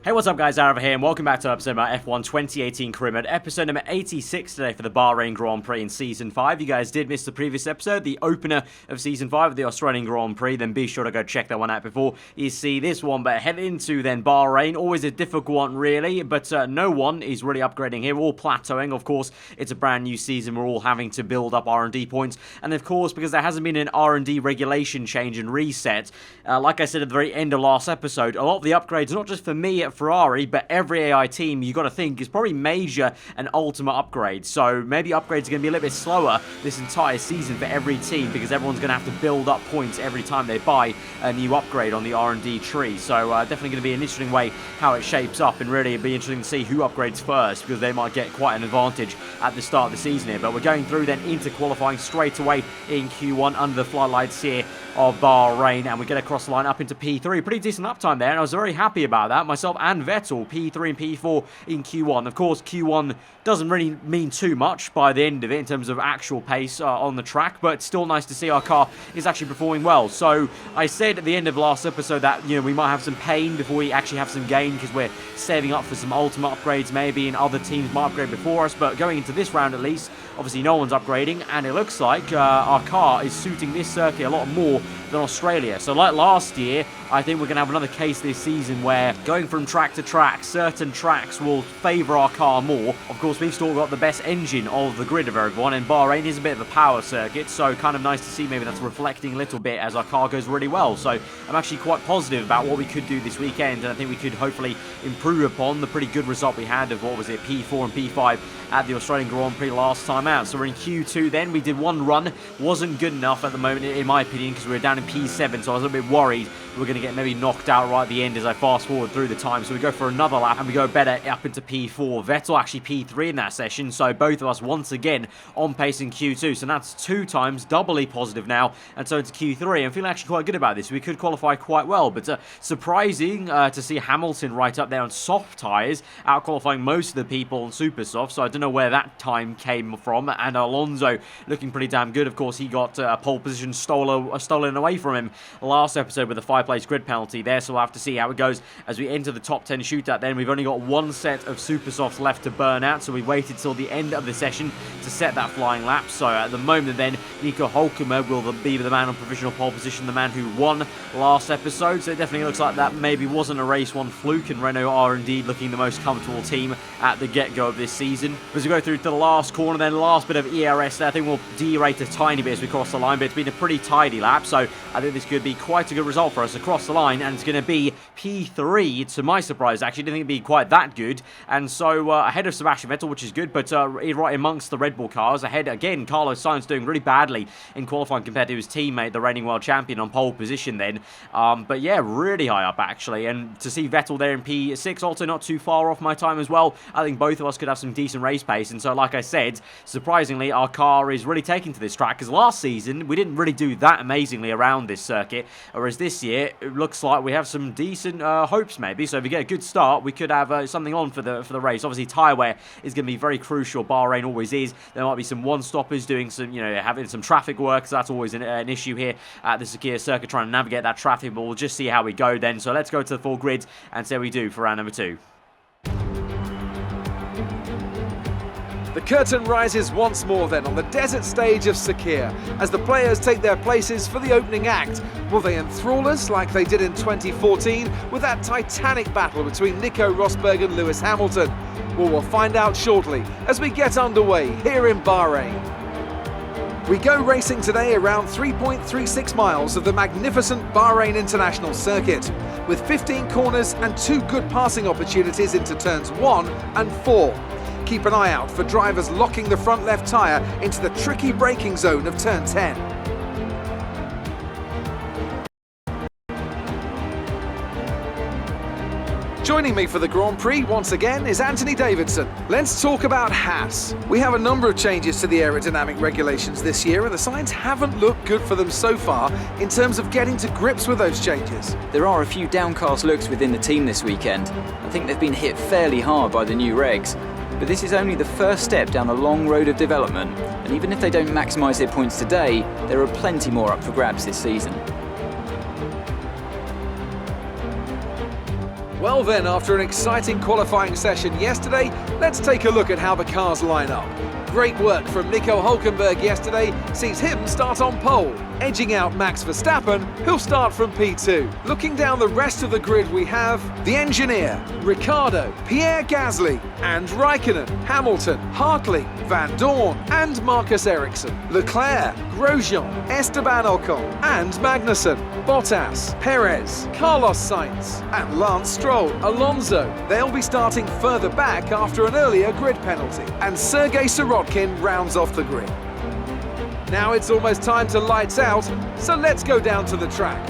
Hey, what's up guys, aarava here and welcome back to episode of my F1 2018 career mode, episode number 86 today for the Bahrain Grand Prix in Season 5. You guys did miss the previous episode, the opener of Season 5 of the Australian Grand Prix, then be sure to go check that one out before you see this one. But head into then Bahrain, always a difficult one really, but no one is really upgrading here, we're all plateauing. Of course, it's a brand new season, we're all having to build up R&D points, and of course, because there hasn't been an R&D regulation change and reset, like I said at the very end of last episode, a lot of the upgrades, not just for me at Ferrari, but every AI team, you got to think, is probably major and ultimate upgrades. So maybe upgrades are going to be a little bit slower this entire season for every team, because everyone's going to have to build up points every time they buy a new upgrade on the R&D tree. So definitely going to be an interesting way how it shapes up, and really it'll be interesting to see who upgrades first, because they might get quite an advantage at the start of the season here. But we're going through then into qualifying straight away in Q1 under the floodlights here of Bahrain, and we get across the line up into P3. Pretty decent uptime there, and I was very happy about that. Myself and Vettel, P3 and P4 in Q1. Of course, Q1 doesn't really mean too much by the end of it in terms of actual pace on the track, but still nice to see our car is actually performing well. So I said at the end of last episode that, you know, we might have some pain before we actually have some gain, because we're saving up for some ultimate upgrades maybe, and other teams might upgrade before us. But going into this round at least, obviously no one's upgrading, and it looks like our car is suiting this circuit a lot more than Australia. So like last year, I think we're going to have another case this season where going from track to track, certain tracks will favour our car more. Of course, we've still got the best engine of the grid of everyone, and Bahrain is a bit of a power circuit, so kind of nice to see maybe that's reflecting a little bit as our car goes really well. So I'm actually quite positive about what we could do this weekend, and I think we could hopefully improve upon the pretty good result we had of, what was it, P4 and P5 at the Australian Grand Prix last time out. So we're in Q2 then. We did one run, wasn't good enough at the moment in my opinion, because we were down in P7, so I was a little bit worried we were going to get maybe knocked out right at the end as I fast forward through the time. So we go for another lap and we go better up into P4. Vettel actually P3 in that session, so both of us once again on pace in Q2. So that's 2 times, doubly positive now, and so into Q3. I'm feeling actually quite good about this. We could qualify quite well, but surprising to see Hamilton right up there on soft tyres, out qualifying most of the people on super soft, so I don't know where that time came from. And Alonso looking pretty damn good. Of course, he got a pole position stolen away from him last episode with a 5-place grid penalty there, so we'll have to see how it goes as we enter the top 10 shootout. Then we've only got one set of super softs left to burn out, so we waited till the end of the session to set that flying lap. So at the moment then, Nico Hülkenberg will be the man on provisional pole position, the man who won last episode. So it definitely looks like that maybe wasn't a race one fluke, and Renault are indeed looking the most comfortable team at the get-go of this season. As we go through to the last corner, then last bit of ERS there, I think we'll derate a tiny bit as we cross the line, but it's been a pretty tidy lap, so I think this could be quite a good result for us across the line, and it's going to be P3 to my surprise. Actually, didn't think it'd be quite that good, and so ahead of Sebastian Vettel, which is good, but right amongst the Red Bull cars, ahead again, Carlos Sainz doing really badly in qualifying compared to his teammate, the reigning world champion, on pole position then, but yeah, really high up actually. And to see Vettel there in P6, also not too far off my time as well. I think both of us could have some decent race pace, and so like I said, surprisingly our car is really taking to this track, because last season we didn't really do that amazingly around this circuit, whereas this year it looks like we have some decent hopes maybe. So if we get a good start, we could have something on for the race. Obviously tyre wear is going to be very crucial. Bahrain always is. There might be some one-stoppers doing some, you know, having some traffic work, so that's always an issue here at the Sakir circuit, trying to navigate that traffic, but we'll just see how we go then. So let's go to the full grid and see how we do for round number 2. The curtain rises once more then on the desert stage of Sakir as the players take their places for the opening act. Will they enthrall us like they did in 2014 with that titanic battle between Nico Rosberg and Lewis Hamilton? Well, we'll find out shortly as we get underway here in Bahrain. We go racing today around 3.36 miles of the magnificent Bahrain International Circuit, with 15 corners and 2 good passing opportunities into turns 1 and 4. Keep an eye out for drivers locking the front left tyre into the tricky braking zone of turn 10. Joining me for the Grand Prix once again is Anthony Davidson. Let's talk about Haas. We have a number of changes to the aerodynamic regulations this year, and the signs haven't looked good for them so far in terms of getting to grips with those changes. There are a few downcast looks within the team this weekend. I think they've been hit fairly hard by the new regs. But this is only the first step down a long road of development, and even if they don't maximise their points today, there are plenty more up for grabs this season. Well then, after an exciting qualifying session yesterday, let's take a look at how the cars line up. Great work from Nico Hülkenberg yesterday sees him start on pole, edging out Max Verstappen, who'll start from P2. Looking down the rest of the grid, we have the engineer, Ricciardo, Pierre Gasly, and Raikkonen, Hamilton, Hartley, Van Dorn, and Marcus Ericsson, Leclerc, Grosjean, Esteban Ocon, and Magnussen, Bottas, Perez, Carlos Sainz, and Lance Stroll, Alonso. They'll be starting further back after an earlier grid penalty, and Sergei Sirotkin rounds off the grid. Now it's almost time to lights out, so let's go down to the track.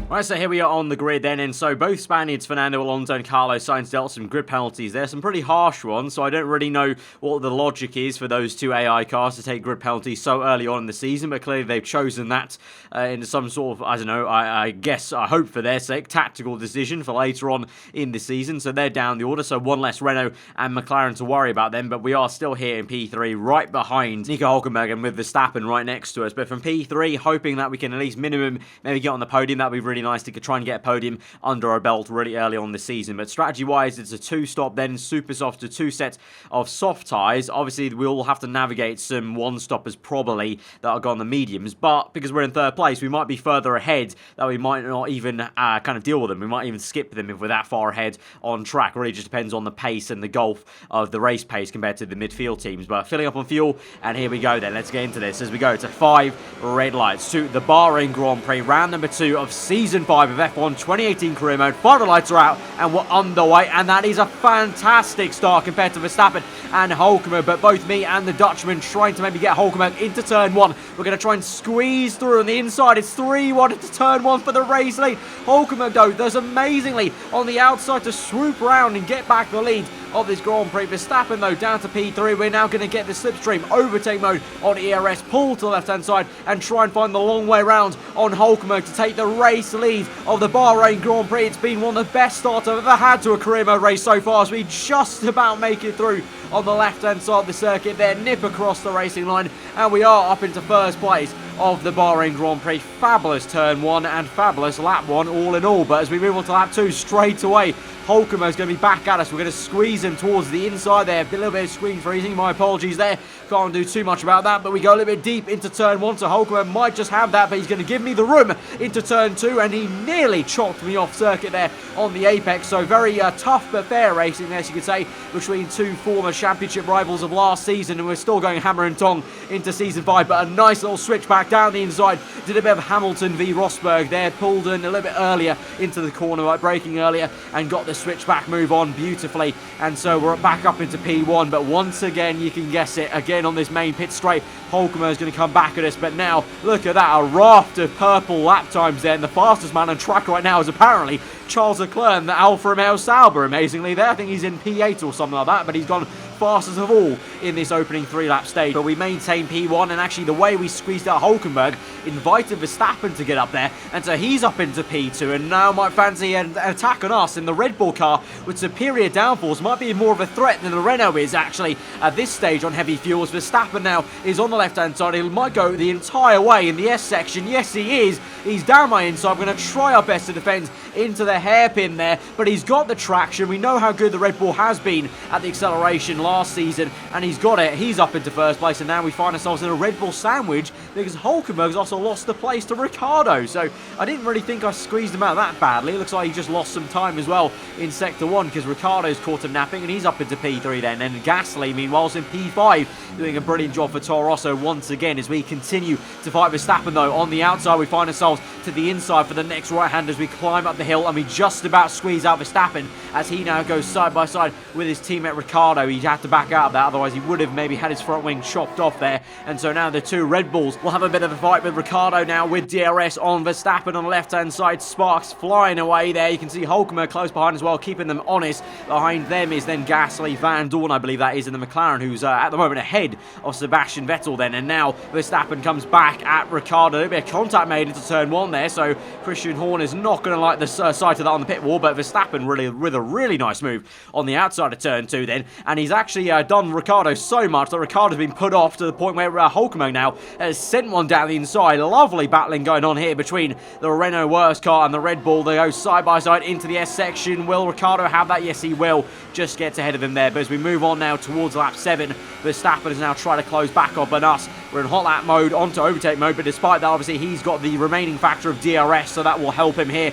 Right, so here we are on the grid then, and so both Spaniards, Fernando Alonso and Carlos Sainz, dealt some grid penalties. There's some pretty harsh ones, so I don't really know what the logic is for those two AI cars to take grid penalties so early on in the season, but clearly they've chosen that in some sort of, I don't know, I guess, I hope for their sake, tactical decision for later on in the season, so they're down the order, so one less Renault and McLaren to worry about them, but we are still here in P3, right behind Nico Hülkenberg and with Verstappen right next to us, but from P3, hoping that we can at least minimum maybe get on the podium. That'd be really nice to try and get a podium under our belt really early on the season. But strategy-wise, it's a two-stop, then super soft to two sets of soft tyres. Obviously, we'll have to navigate some one-stoppers probably that are on the mediums, but because we're in third place, we might be further ahead that we might not even kind of deal with them. We might even skip them if we're that far ahead on track. Really just depends on the pace and the gulf of the race pace compared to the midfield teams. But filling up on fuel, and here we go then. Let's get into this as we go to 5 red lights to the Bahrain Grand Prix, round number 2 of Season 5 of F1 2018 career mode. 5 lights are out and we're underway, and that is a fantastic start compared to Verstappen and Hulkenberg, but both me and the Dutchman trying to maybe get Hulkenberg into turn 1. We're going to try and squeeze through on the inside. It's 3-1 into turn 1 for the race lead. Hulkenberg though does amazingly on the outside to swoop around and get back the lead of this Grand Prix. Verstappen though down to P3. We're now going to get the slipstream overtake mode on ERS, pull to the left hand side and try and find the long way round on Hulkenberg to take the race lead of the Bahrain Grand Prix. It's been one of the best starts I've ever had to a career mode race so far, as we just about make it through on the left hand side of the circuit there, nip across the racing line, and we are up into first place of the Bahrain Grand Prix. Fabulous turn 1 and fabulous lap 1 all in all, but as we move on to lap 2 straight away, Hulkenberg's going to be back at us. We're going to squeeze him towards the inside there. A little bit of screen freezing, my apologies there. Can't do too much about that, but we go a little bit deep into turn 1, so Hulkenberg might just have that, but he's going to give me the room into turn 2, and he nearly chopped me off circuit there on the apex. So very tough but fair racing, as you could say, between two former championship rivals of last season, and we're still going hammer and tong into Season 5, but a nice little switch back down the inside. Did a bit of Hamilton v Rosberg there, pulled in a little bit earlier into the corner, like braking earlier, and got the switchback move on beautifully, and so we're back up into P1. But once again, you can guess it, again on this main pit straight, Hulkenberg is going to come back at us, but now look at that, a raft of purple lap times there, and the fastest man on track right now is apparently Charles Leclerc and the Alfa Romeo Sauber, amazingly there. I think he's in P8 or something like that, but he's gone fastest of all in this opening 3-lap stage. But we maintain P1, and actually the way we squeezed out Hulkenberg invited Verstappen to get up there, and so he's up into P2, and now might fancy an attack on us in the Red Bull car with superior downforce. Might be more of a threat than the Renault is actually at this stage on heavy fuels. Verstappen now is on the left hand side. He might go the entire way in the S section. Yes, he is. He's down my inside. We're going to try our best to defend into the hairpin there, but he's got the traction. We know how good the Red Bull has been at the acceleration last season, and he's got it. He's up into first place, and now we find ourselves in a Red Bull sandwich because Hulkenberg's also lost the place to Ricciardo. So I didn't really think I squeezed him out that badly. It looks like he just lost some time as well in Sector 1 because Ricciardo's caught him napping, and he's up into P3 then. And Gasly, meanwhile, is in P5, doing a brilliant job for Toro Rosso once again as we continue to fight Verstappen though. On the outside, we find ourselves to the inside for the next right hand as we climb up the hill, and we just about squeeze out Verstappen as he now goes side by side with his teammate Ricciardo. He had to back out of that, otherwise he would have maybe had his front wing chopped off there. And so now the two Red Bulls will have a bit of a fight with Ricciardo now with DRS on Verstappen on the left hand side. Sparks flying away there. You can see Hulkenberg close behind as well, keeping them honest. Behind them is then Gasly, Van Dorn, I believe that is, in the McLaren, who's at the moment ahead of Sebastian Vettel then. And now Verstappen comes back at Ricciardo. A bit of contact made into turn 1 there, so Christian Horner's not going to like the sight of that on the pit wall, but Verstappen really with a really nice move on the outside of turn 2 then, and he's actually done Ricciardo so much that Ricciardo's been put off to the point where Hulkenberg now has sent one down the inside. Lovely battling going on here between the Renault worst car and the Red Bull. They go side by side into the S section. Will Ricciardo have that? Yes, he will. Just gets ahead of him there. But as we move on now towards lap 7, Verstappen is now trying to close back up on us. We're in hot lap mode, onto overtake mode, but despite that, obviously, he's got the remaining factor of DRS, so that will help him here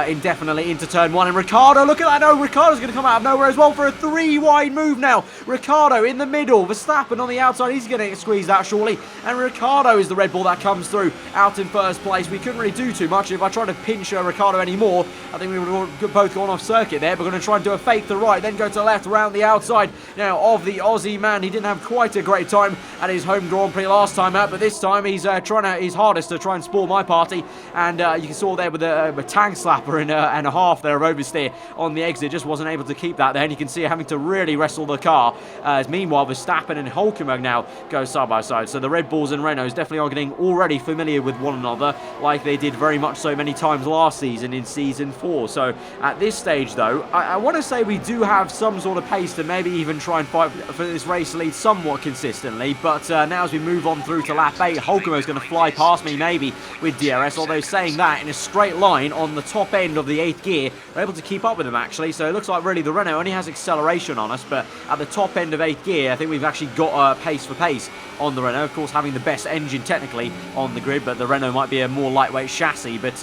indefinitely into turn 1. And Ricciardo, look at that. No, Ricciardo's going to come out of nowhere as well for a 3-wide move now. Ricciardo in the middle, Verstappen on the outside. He's going to get squeezed out shortly. And Ricciardo is the Red Bull that comes through out in first place. We couldn't really do too much. If I tried to pinch Ricciardo anymore, I think we would have both gone off circuit there. We're going to try and do a fake to the right, then go to the left around the outside now of the Aussie man. He didn't have quite a great time at his home Grand Prix last time out, but this time he's trying his hardest to try and spoil my party. And you saw there with a tank slapper and a half there of oversteer on the exit, just wasn't able to keep that there. And you can see having to really wrestle the car. As meanwhile, Verstappen and Hülkenberg now go side by side. So the Red Bulls and Renaults definitely are getting already familiar with one another, like they did very much so many times last season in Season 4. So at this stage, though, I want to say we do have some sort of pace to maybe even try and fight for this race lead somewhat consistently. But now as we move on through to lap 8, Hülkenberg's going to fly past me maybe with DRS, although saying that, in a straight line on the top end of the 8th gear, we're able to keep up with him actually. So it looks like really the Renault only has acceleration on us, but at the top end of 8th gear, I think we've actually got pace for pace on the Renault. Of course, having the best engine technically on the grid, but the Renault might be a more lightweight chassis. But,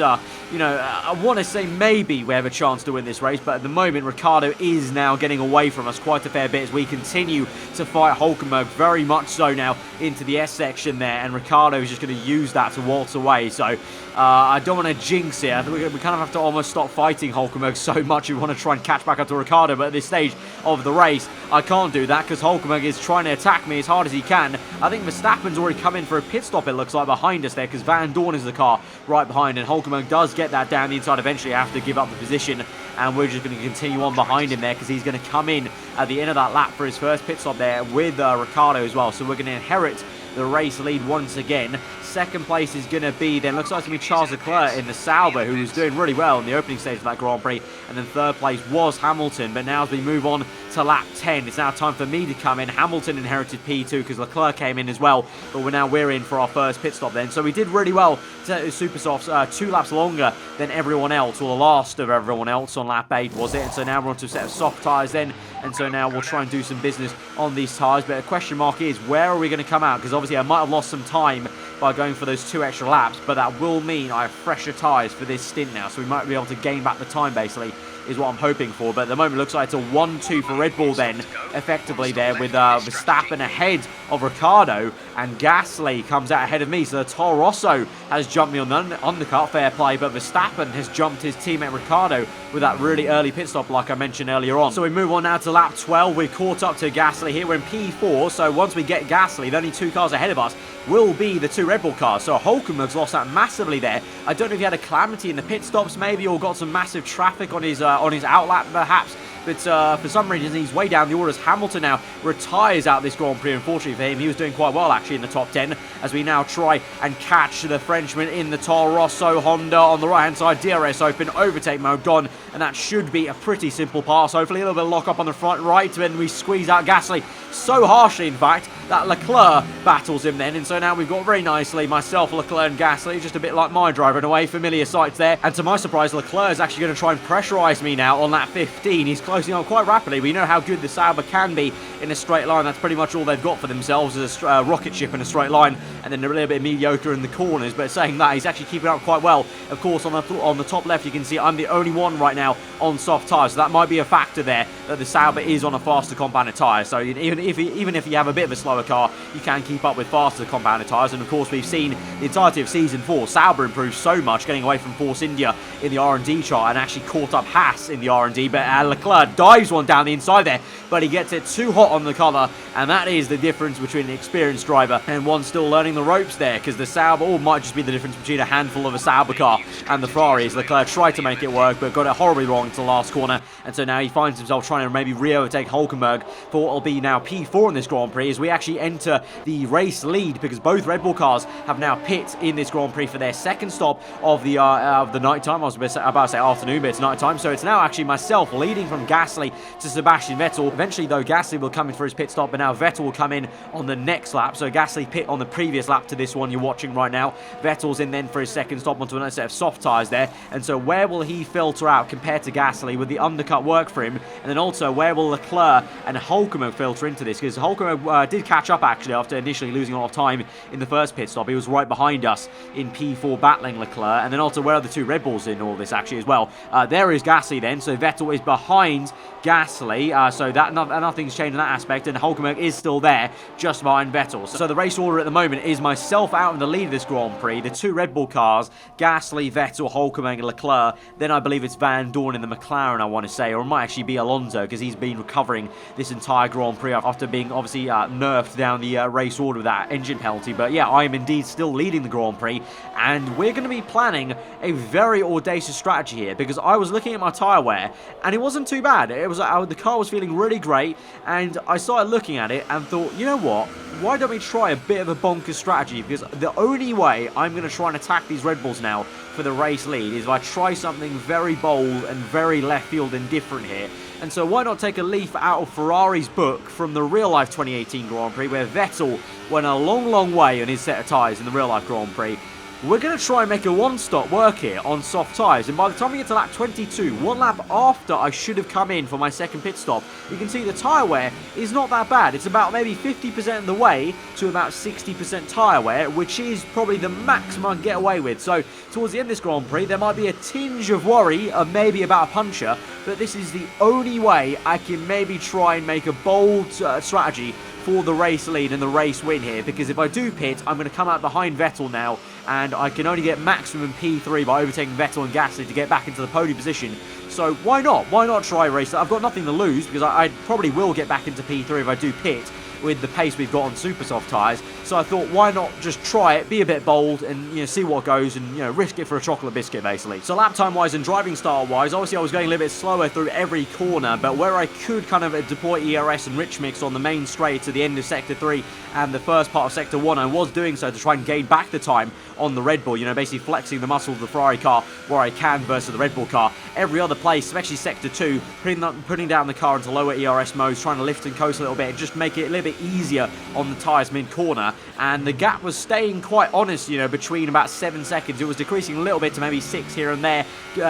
you know, I want to say maybe we have a chance to win this race, but at the moment, Ricciardo is now getting away from us quite a fair bit as we continue to fight Hülkenberg very much so now into the S section there, and Ricciardo is just going to use that to waltz away. So I don't want to jinx it. I think we kind of have to almost stop fighting Hülkenberg so much if we want to try and catch back up to Ricciardo, but at this stage of the race, I can't do that because Hülkenberg is trying to attack me as hard as he can. I think Verstappen's already come in for a pit stop, it looks like, behind us there, because Van Dorn is the car right behind, and Hülkenberg does get that down the inside. Eventually have to give up the position, and we're just going to continue on behind him there because he's going to come in at the end of that lap for his first pit stop there with Ricciardo as well. So we're going to inherit the race lead once again. Second place is going to be, then looks like it's going to be Charles Leclerc in the Sauber, who was doing really well in the opening stage of that Grand Prix. And then third place was Hamilton. But now as we move on to lap 10, it's now time for me to come in. Hamilton inherited P2 because Leclerc came in as well. But we're in for our first pit stop then. So we did really well to super softs, 2 laps longer than everyone else, or the last of everyone else on lap 8 was it. And so now we're on to a set of soft tyres then. And so now we'll try and do some business on these tyres. But a question mark is, where are we going to come out? Because obviously I might have lost some time by going for those 2 extra laps, but that will mean I have fresher tyres for this stint now, so we might be able to gain back the time basically, is what I'm hoping for. But at the moment it looks like it's a 1-2 for Red Bull then, effectively there, with Verstappen ahead of Ricciardo, and Gasly comes out ahead of me. So the Toro Rosso has jumped me on the undercut, fair play, but Verstappen has jumped his teammate Ricciardo with that really early pit stop like I mentioned earlier on. So we move on now to lap 12. We've caught up to Gasly here. We're in P4, so once we get Gasly, the only 2 cars ahead of us will be the 2 Red Bull cars. So Hülkenberg's lost that massively there. I don't know if he had a calamity in the pit stops maybe, or got some massive traffic on his outlap perhaps. But for some reason, he's way down the orders. Hamilton now retires out this Grand Prix, unfortunately for him. He was doing quite well, actually, in the top 10, as we now try and catch the Frenchman in the Toro Rosso Honda on the right-hand side. DRS open, overtake mode gone, and that should be a pretty simple pass. Hopefully, a little bit of lock-up on the front right, when we squeeze out Gasly so harshly, in fact, that Leclerc battles him then. And so now we've got very nicely myself, Leclerc and Gasly, just a bit like my driver in a way, familiar sights there. And to my surprise, Leclerc is actually going to try and pressurize me now on lap 15. He's closing on quite rapidly. We know how good the Sauber can be in a straight line. That's pretty much all they've got for themselves, is a rocket ship in a straight line, and then a little bit mediocre in the corners. But saying that, he's actually keeping up quite well. Of course, on the top left, you can see I'm the only one right now on soft tyres, so that might be a factor there, that the Sauber is on a faster compounded tyre. So even if you have a bit of a slower car, you can keep up with faster compounded tyres. And of course, we've seen the entirety of Season 4, Sauber improved so much, getting away from Force India in the R&D chart, and actually caught up Haas in the R&D. But Leclerc dives one down the inside there, but he gets it too hot on the cover, and that is the difference between an experienced driver and one still learning the ropes there, because the Sauber, or might just be the difference between a handful of a Sauber car and the Ferrari, as Leclerc tried to make it work, but got it horribly horribly wrong to the last corner, and so now he finds himself trying to maybe re-overtake Hulkenberg for what will be now P4 in this Grand Prix as we actually enter the race lead, because both Red Bull cars have now pit in this Grand Prix for their second stop of the night time. I was about to say afternoon, but it's night time, so it's now actually myself leading from Gasly to Sebastian Vettel. Eventually, though, Gasly will come in for his pit stop, but now Vettel will come in on the next lap. So Gasly pit on the previous lap to this one you're watching right now. Vettel's in then for his second stop onto another set of soft tyres there. And so where will he filter out compared to Gasly? With the undercut work for him? And then also, where will Leclerc and Hulkenberg filter into this? Because Hulkenberg did catch up, actually, after initially losing a lot of time in the first pit stop. He was right behind us in P4 battling Leclerc. And then also, where are the two Red Bulls in all this, actually, as well? There is Gasly then. So Vettel is behind Gasly. So that nothing's changed in that aspect. And Hulkenberg is still there, just behind Vettel. So the race order at the moment is myself out in the lead of this Grand Prix, the two Red Bull cars, Gasly, Vettel, Hulkenberg and Leclerc. Then I believe it's Van Dorn in the McLaren, I want to say, or it might actually be Alonso, because he's been recovering this entire Grand Prix after being obviously nerfed down the race order with that engine penalty. But yeah, I am indeed still leading the Grand Prix, and we're going to be planning a very audacious strategy here, because I was looking at my tyre wear and it wasn't too bad. It was the car was feeling really great, and I started looking at it and thought, you know what, why don't we try a bit of a bonkers strategy? Because the only way I'm going to try and attack these Red Bulls now for the race lead is if I try something very bold and very left field and different here. And so why not take a leaf out of Ferrari's book from the real-life 2018 Grand Prix, where Vettel went a long way on his set of tyres in the real-life Grand Prix. We're going to try and make a one-stop work here on soft tyres, and by the time we get to lap 22, one lap after I should have come in for my second pit stop, you can see the tyre wear is not that bad. It's about maybe 50% of the way to about 60% tyre wear, which is probably the maximum I can get away with. So towards the end of this Grand Prix, there might be a tinge of worry, maybe about a puncture, but this is the only way I can maybe try and make a bold strategy for the race lead and the race win here, because if I do pit, I'm going to come out behind Vettel now, and I can only get maximum P3 by overtaking Vettel and Gasly to get back into the podium position. So why not? Why not try a race? I've got nothing to lose, because I probably will get back into P3 if I do pit with the pace we've got on super soft tyres. So I thought, why not just try it, be a bit bold, and see what goes, and risk it for a chocolate biscuit, basically. So lap time wise and driving style wise, obviously I was going a little bit slower through every corner, but where I could kind of deploy ERS and rich mix on the main straight to the end of sector 3 and the first part of sector 1, I was doing so to try and gain back the time on the Red Bull, basically flexing the muscle of the Ferrari car where I can versus the Red Bull car. Every other place, especially sector 2, putting down the car into lower ERS modes, trying to lift and coast a little bit and just make it a little bit easier on the tyres mid-corner. And the gap was staying quite honest, between about 7 seconds. It was decreasing a little bit to maybe 6 here and there,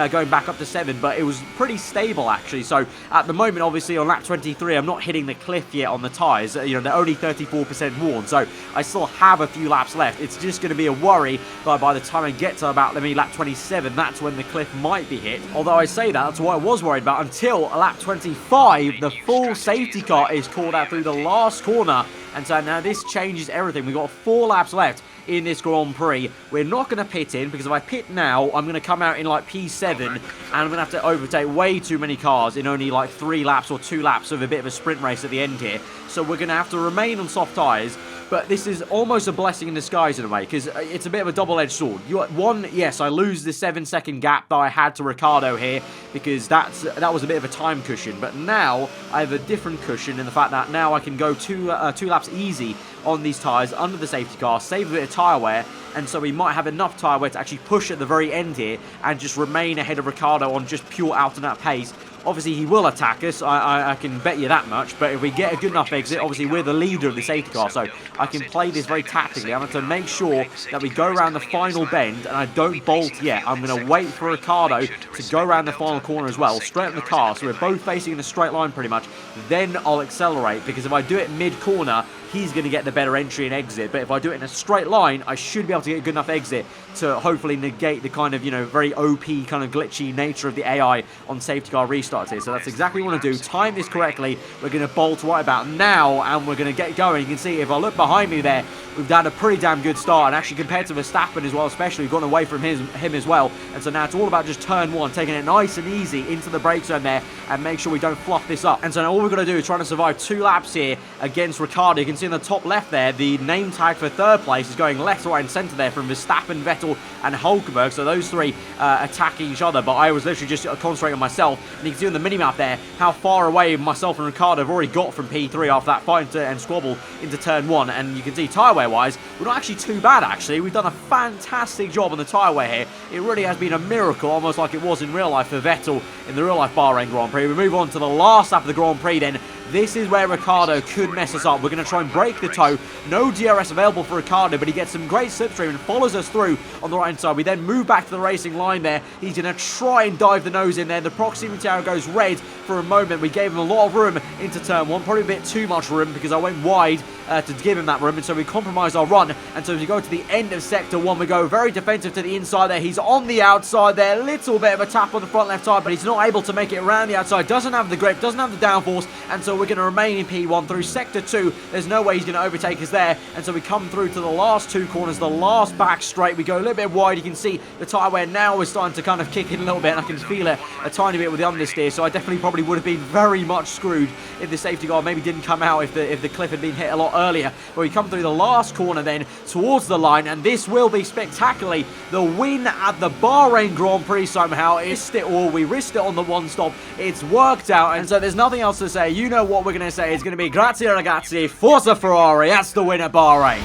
going back up to 7, but it was pretty stable actually. So at the moment, obviously on lap 23, I'm not hitting the cliff yet on the tyres. They're only 34% worn, so I still have a few laps left. It's just going to be a worry, but by the time I get to about, lap 27, that's when the cliff might be hit. Although I say that's what I was worried about until lap 25, the full safety car is called out through the last corner. And so now this changes everything. We've got 4 laps left in this Grand Prix. We're not going to pit in, because if I pit now, I'm going to come out in like P7, and I'm going to have to overtake way too many cars in only like 3 laps or 2 laps of a bit of a sprint race at the end here. So we're going to have to remain on soft tyres. But this is almost a blessing in disguise in a way, because it's a bit of a double-edged sword. Yes, I lose the 7-second gap that I had to Ricciardo here, because that was a bit of a time cushion. But now I have a different cushion in the fact that now I can go two laps easy on these tyres under the safety car, save a bit of tyre wear, and so we might have enough tyre wear to actually push at the very end here and just remain ahead of Ricciardo on just pure out-and-out pace. Obviously, he will attack us, I can bet you that much, but if we get a good enough exit, obviously we're the leader of the safety car, so I can play this very tactically. I'm going to make sure that we go around the final bend, and I don't bolt yet. I'm going to wait for Ricciardo to go around the final corner as well, straighten the car, so we're both facing in a straight line pretty much. Then I'll accelerate, because if I do it mid-corner, he's going to get the better entry and exit. But if I do it in a straight line, I should be able to get a good enough exit to hopefully negate the kind of, very OP, kind of glitchy nature of the AI on safety car restarts here. So that's exactly what we want to do. Time this correctly. We're going to bolt right about now, and we're going to get going. You can see if I look behind me there, we've done a pretty damn good start. And actually compared to Verstappen as well, especially, we've gone away from him as well. And so now it's all about just turn 1, taking it nice and easy into the brake zone there, and make sure we don't fluff this up. And so now all we've got to do is try to survive 2 laps here against Ricciardo. You can see in the top left left there, the name tag for third place is going left, right and centre there from Verstappen, Vettel and Hulkenberg. So those three attacking each other, but I was literally just concentrating on myself. And you can see on the minimap there how far away myself and Ricciardo have already got from P3 after that fight and squabble into turn 1. And you can see tyre wear wise, we're not actually too bad actually. We've done a fantastic job on the tyre wear here. It really has been a miracle, almost like it was in real life for Vettel in the real life Bahrain Grand Prix. We move on to the last lap of the Grand Prix then. This is where Ricciardo could mess us up. We're going to try and break the toe. No DRS available for Ricciardo, but he gets some great slipstream and follows us through on the right-hand side. We then move back to the racing line there. He's going to try and dive the nose in there. The proximity arrow goes red for a moment. We gave him a lot of room into turn 1, probably a bit too much room because I went wide to give him that room, and so we compromised our run. And so as we go to the end of sector 1, we go very defensive to the inside there. He's on the outside there. Little bit of a tap on the front left side, but he's not able to make it around the outside. Doesn't have the grip, doesn't have the downforce, and so we're going to remain in P1 through sector 2. There's no way he's going to overtake us there, and so we come through to the last 2 corners, the last back straight. We go a little bit wide. You can see the tyre wear now is starting to kind of kick in a little bit, and I can feel it a tiny bit with the understeer, so I definitely probably would have been very much screwed if the safety guard maybe didn't come out if the cliff had been hit a lot earlier. But we come through the last corner then towards the line, and this will be spectacularly the win at the Bahrain Grand Prix somehow. It's it all. We risked it on the one stop. It's worked out, and so there's nothing else to say. You know what we're going to say. It's going to be grazie ragazzi, forza Ferrari. That's the win at Bahrain.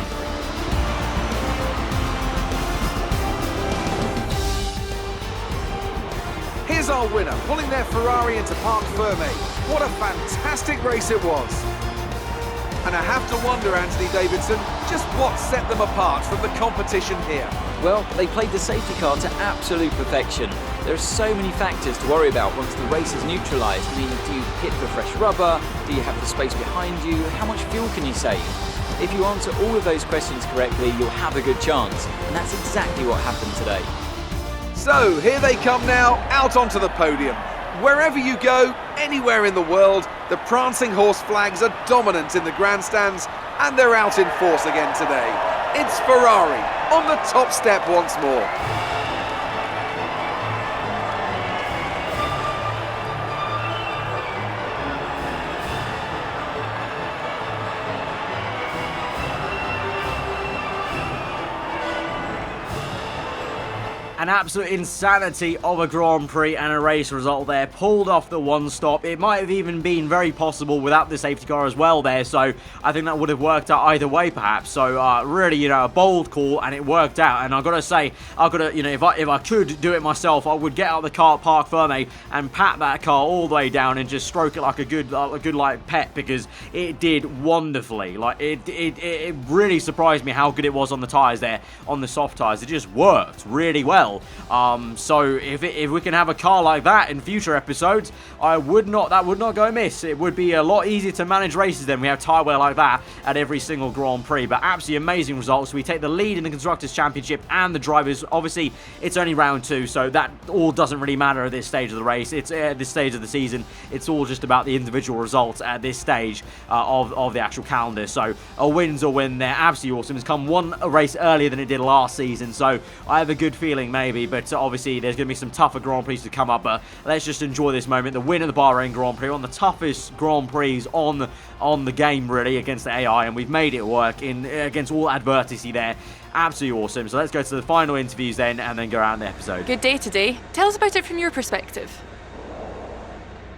Here's our winner, pulling their Ferrari into Parc Ferme. What a fantastic race it was. And I have to wonder, Anthony Davidson, just what set them apart from the competition here. Well, they played the safety car to absolute perfection. There are so many factors to worry about once the race is neutralised. I mean, do you hit for fresh rubber? Do you have the space behind you? How much fuel can you save? If you answer all of those questions correctly, you'll have a good chance. And that's exactly what happened today. So, here they come now, out onto the podium. Wherever you go, anywhere in the world, the prancing horse flags are dominant in the grandstands, and they're out in force again today. It's Ferrari on the top step once more. An absolute insanity of a Grand Prix and a race result there. Pulled off the one stop. It might have even been very possible without the safety car as well there. So I think that would have worked out either way perhaps. So really, a bold call, and it worked out. And I've got to say, if I could do it myself, I would get out of the car at Parc Ferme and pat that car all the way down and just stroke it like a good pet, because it did wonderfully. Like it really surprised me how good it was on the tyres there, on the soft tyres. It just worked really well. So if we can have a car like that in future episodes, that would not go amiss. It would be a lot easier to manage races then. We have tyre wear like that at every single Grand Prix. But absolutely amazing results. We take the lead in the Constructors' Championship and the Drivers. Obviously, it's only round 2, so that all doesn't really matter at this stage of the race. It's at this stage of the season. It's all just about the individual results at this stage of the actual calendar. So a win's a win there. Absolutely awesome. It's come one race earlier than it did last season, so I have a good feeling maybe, but obviously there's going to be some tougher Grand Prix to come up, but let's just enjoy this moment. The win of the Bahrain Grand Prix, one of the toughest Grand Prix on the game really against the AI, and we've made it work against all adversity there. Absolutely awesome. So let's go to the final interviews then, and then go around the episode. Good day today. Tell us about it from your perspective.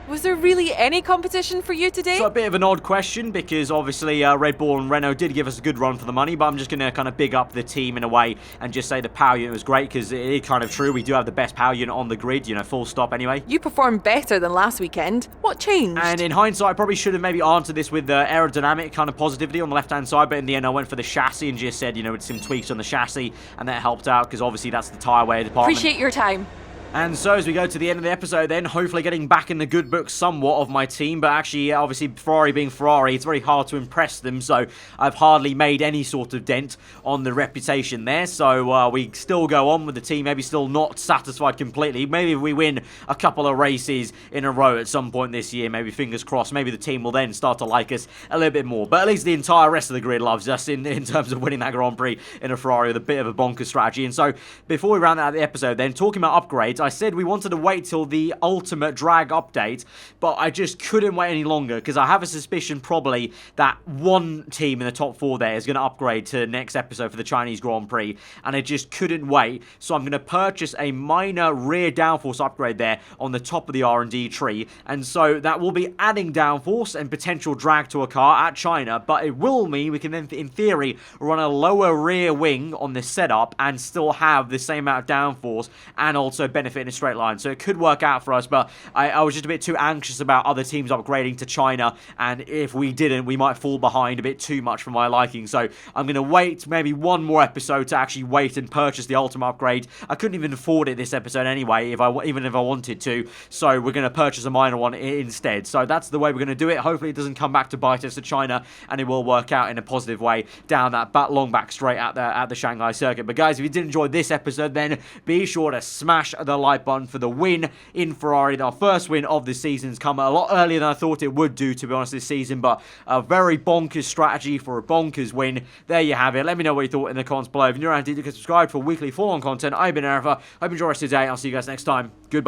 Was there really any competition for you today? So a bit of an odd question, because obviously Red Bull and Renault did give us a good run for the money, but I'm just going to kind of big up the team in a way and just say the power unit was great, because it is kind of true. We do have the best power unit on the grid, full stop anyway. You performed better than last weekend. What changed? And in hindsight, I probably should have maybe answered this with aerodynamic kind of positivity on the left-hand side, but in the end I went for the chassis and just said, with some tweaks on the chassis, and that helped out, because obviously that's the tyre wear department. Appreciate your time. And so as we go to the end of the episode then, hopefully getting back in the good books somewhat of my team, but actually obviously Ferrari being Ferrari, it's very hard to impress them, so I've hardly made any sort of dent on the reputation there. So we still go on with the team, maybe still not satisfied completely. Maybe if we win a couple of races in a row at some point this year, maybe fingers crossed, maybe the team will then start to like us a little bit more. But at least the entire rest of the grid loves us in terms of winning that Grand Prix in a Ferrari with a bit of a bonkers strategy. And so before we round out the episode then, talking about upgrades, update. I said we wanted to wait till the ultimate drag update, but I just couldn't wait any longer because I have a suspicion probably that one team in the top 4 there is going to upgrade to next episode for the Chinese Grand Prix, and I just couldn't wait. So I'm going to purchase a minor rear downforce upgrade there on the top of the R&D tree, and so that will be adding downforce and potential drag to a car at China, but it will mean we can then, in theory, run a lower rear wing on this setup and still have the same amount of downforce and also benefit in a straight line. So it could work out for us, but I was just a bit too anxious about other teams upgrading to China, and if we didn't, we might fall behind a bit too much for my liking. So I'm going to wait maybe one more episode to actually wait and purchase the ultimate upgrade. I couldn't even afford it this episode anyway, even if I wanted to, so we're going to purchase a minor one instead. So that's the way we're going to do it. Hopefully it doesn't come back to bite us to China, and it will work out in a positive way down that long back straight at the Shanghai circuit. But guys, if you did enjoy this episode, then be sure to smash the like button for the win in Ferrari. Our first win of the season's come a lot earlier than I thought it would do, to be honest, this season, but a very bonkers strategy for a bonkers win. There you have it. Let me know what you thought in the comments below. If you're new around, do subscribe for weekly full-on content. I've been aarava. Hope you enjoy the rest of the day. I'll see you guys next time. Goodbye.